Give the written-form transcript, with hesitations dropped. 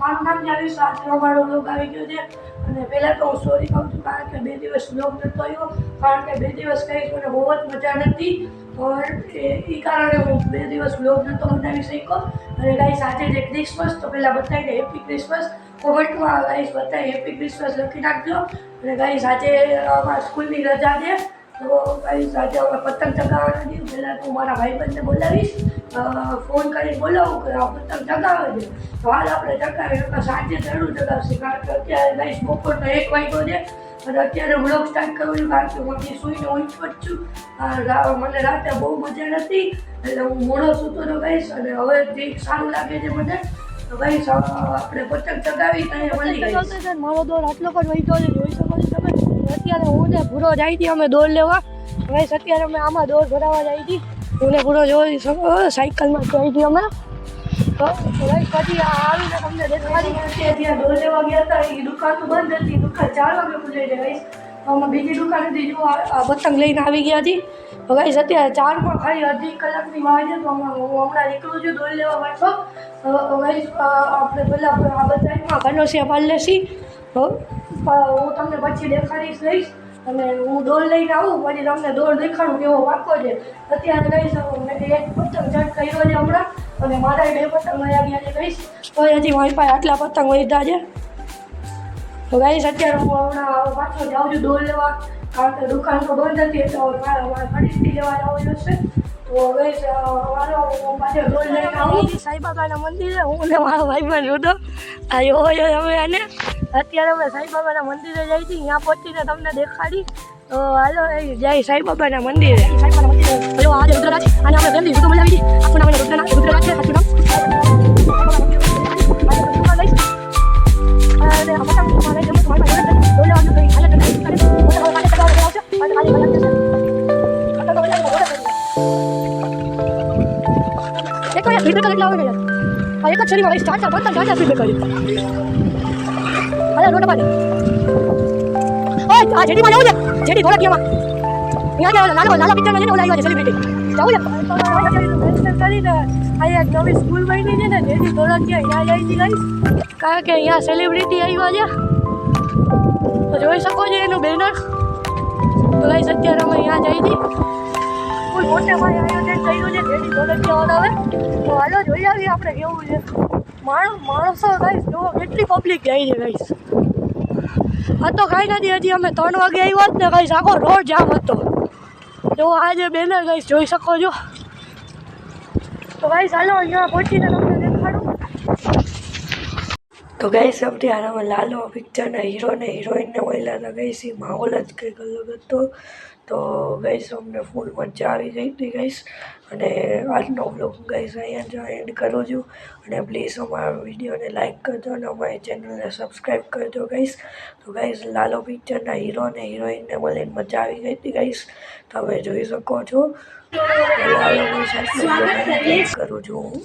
મારું નામ જાવીશ. આજે અમારો વ્લોગ આવી ગયો છે અને પહેલાં તો હું સોરી કહું છું કારણ કે 2 દિવસ વ્લોગ નહોતો આવ્યો કારણ કે 2 દિવસ કંઈ મને બહુ જ મજા નથી એ કારણે હું 2 દિવસ વ્લોગ નહોતો બનાવી શક્યો. અને ગાઈસ આજે જે ક્રિસમસ તો પહેલાં બધાને હેપી ક્રિસમસ કોમેન્ટમાં ગાઈસ બધાએ હેપી ક્રિસમસ લખી નાખજો. અને ગાઈસ આજે અમારા સ્કૂલની રજા છે તો ગાઈસ આજે અમે પતંગ ચગાવવાના છીએ. પહેલાં તો મારા ભાઈબંધને બોલાવીશ, ફોન કરીને બોલાવું કે આ પતંગ ચગાવે છે તો હાલ આપણે ચગાવીએ. સાંજે જરૂર ચગાવશે કારણ કે અત્યારે ગાઈસ બપોરનો 1 વાગ્યો છે અને અત્યારે વ્લોગ સ્ટાર્ટ કરવું છું કારણ કે હું સૂઈને ઊંઘ જ છું. મને રાતે બહુ મજા નથી એટલે હું મોડો સૂતો હતો ગાઈસ અને હવે જે સારું લાગે છે મને તો ગાઈસ આપણે પતંગ ચગાવી ત્યાં મળી ગઈ. મારો દોર આટલો પણ વહીતો છે જોઈ શકો છો તમે. અત્યારે હું ને ભૂરો જાય હતી અમે દોડ લેવા. ગાઈસ અત્યારે અમે આમાં દોડ ભરાવા જાય હતી. હું ને ભૂરો જોઈ શકો સાયકલમાં જઈ હતી અમે. તો ગાઈસ પછી આવીને તમને દેખાડી ત્યાં દોડ લેવા ગયા હતા. એ દુકાન તો બંધ હતી, દુકાન 4 વાગે ખુલે છે ગાઈસ. અમે બીજી દુકાનેથી જો આ પતંગ લઈને આવી ગયા હતી. તો ગાઈસ અત્યારે 4માં ખાલી અડધી કલાકની વાર છે તો હું હમણાં નીકળું છું દોડ લેવા પાછો. ગાઈસ આપણે પહેલાં આ બધામાં કનોસિયા પાડી લેશી હું તમને પછી દેખાડીશ ગાઈસ. અને હું દોડ લઈને આવું પછી તમને દોડ દેખાડું કેવો વાંકો છે. અત્યારે ગાઈસ મેં એક પતંગ જટ કર્યો છે હમણાં અને મારા 2 પતંગ વયા ગયા છે ગાઈસ. તો હજી મારી પાસે આટલા પતંગ વધ્યા છે. તો ગાઈસ અત્યારે હું હમણાં પાછો જાઉં છું દોડ લેવા કારણ કે દુકાન તો બંધ હતી એટલે મારે ખરીદી લેવા જવું જોઈશે. તો ગાઈસ હું પાછો દોડ લઈને આવું સાંઈબાબાના મંદિરે. હું ને મારો ભાઈબંધ રૂડો આવ્યો હોય અમે અને અત્યારે અમે સાંઈબાબાના મંદિરે જઈ હતી. ત્યાં પહોંચીને તમને દેખાડી. તો હાલો જય સાંઈબાબાના મંદિરે. સાંઈબાબાના મંદિરે બોલો આજે રુદ્રરાજ અને આપણે ફેમિલી ઋતુ મજા આવી હતી. આખું નામ રુદ્રરાજ છે. સાચું નામ એક જ શરીરમાં સ્ટાર્ટ કરતા જાજા સ્પીડ કરી અરે રોડ પર ઓય આ જેડી માં આવું છે જેડી ધોળકિયામાં અહીંયા કે નાના પિક્ચરમાં છે ને ઓલા આવ્યા છે સેલિબ્રિટી જાવું છે કરીને અહીંયા નવી સ્કૂલ બની છે ને જેડી ધોળકિયા અહીંયા આવી ગઈ કારણ કે અહીંયા સેલિબ્રિટી આવ્યા છે તો જોઈ શકો છો એનું બેનર. તો ગાઈસ અત્યારે અમે અહીંયા જઈ હતી ફૂલ મોટેમાં આયોજન કર્યું છે જેડી ધોળકિયા આવે. તો હાલો જોઈ આવીએ આપણે કેવું છે. માણસો ગાઈસ જુઓ કેટલી પબ્લિક જાય છે ગાઈસ. આ તો કાંઈ નથી હજી અમે 3 વાગે આવ્યા જ ને ગાઈસ આખો રોડ જામ હતો. જો આજે બેનર ગાઈસ જોઈ શકો છો. તો ગાઈસ હાલો અહીંયા પહોંચીને તમને દેખાડું. તો ગાઈસ અત્યારે અમે લાલો પિક્ચરના હીરો ને હિરોઈનને મળ્યા હતા ગાઈસ. એ માહોલ જ કંઈક અલગ હતો. તો ગાઈસ અમને ફૂલ મજા આવી ગઈ હતી ગાઈસ. અને આજનો બ્લોગ ગાઈસ અહીંયા જ એન્ડ કરું છું. અને પ્લીઝ અમારા વિડીયોને લાઇક કરજો અને અમારી ચેનલને સબસ્ક્રાઈબ કરજો ગાઈસ. તો ગાઈસ લાલો પિક્ચરના હીરો અને હિરોઈનને મળીને મજા આવી ગઈ હતી ગાઈસ. તમે જોઈ શકો છો લાલો સાથે કરું છું હું.